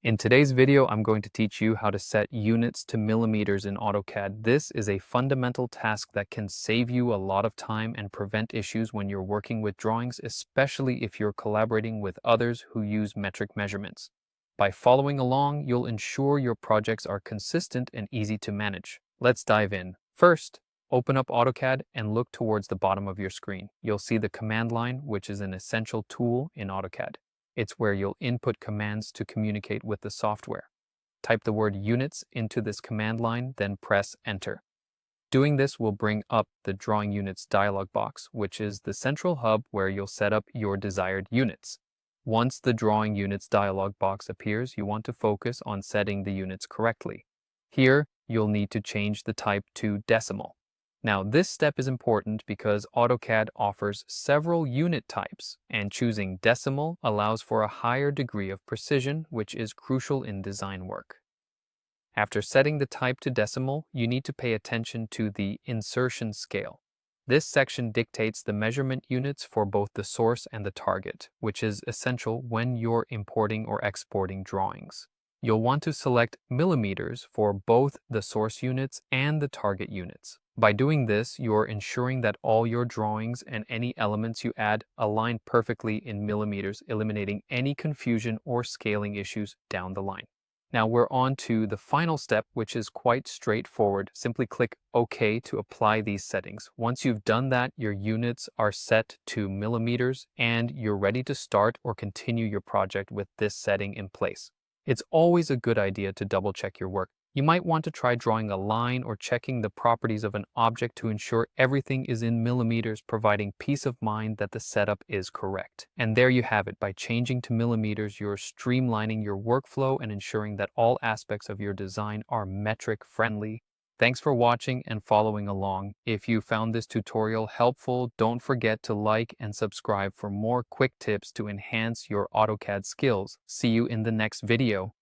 In today's video, I'm going to teach you how to set units to millimeters in Autocad. This is a fundamental task that can save you a lot of time and prevent issues when you're working with drawings, especially if you're collaborating with others who use metric measurements. By following along, you'll ensure your projects are consistent and easy to manage. Let's dive in. First, open up Autocad and look towards the bottom of your screen. You'll see the command line, which is an essential tool in Autocad. It's where you'll input commands to communicate with the software. Type the word units into this command line, then press enter. Doing this will bring up the Drawing Units dialog box, which is the central hub where you'll set up your desired units. Once the Drawing Units dialog box appears, you want to focus on setting the units correctly. Here, you'll need to change the type to decimal. Now, this step is important because AutoCAD offers several unit types, and choosing decimal allows for a higher degree of precision, which is crucial in design work. After setting the type to decimal, you need to pay attention to the insertion scale. This section dictates the measurement units for both the source and the target, which is essential when you're importing or exporting drawings. You'll want to select millimeters for both the source units and the target units. By doing this, you're ensuring that all your drawings and any elements you add align perfectly in millimeters, eliminating any confusion or scaling issues down the line. Now we're on to the final step, which is quite straightforward. Simply click OK to apply these settings. Once you've done that, your units are set to millimeters and you're ready to start or continue your project with this setting in place. It's always a good idea to double check your work. You might want to try drawing a line or checking the properties of an object to ensure everything is in millimeters, providing peace of mind that the setup is correct. And there you have it. By changing to millimeters, you're streamlining your workflow and ensuring that all aspects of your design are metric friendly. Thanks for watching and following along. If you found this tutorial helpful, don't forget to like and subscribe for more quick tips to enhance your AutoCAD skills. See you in the next video.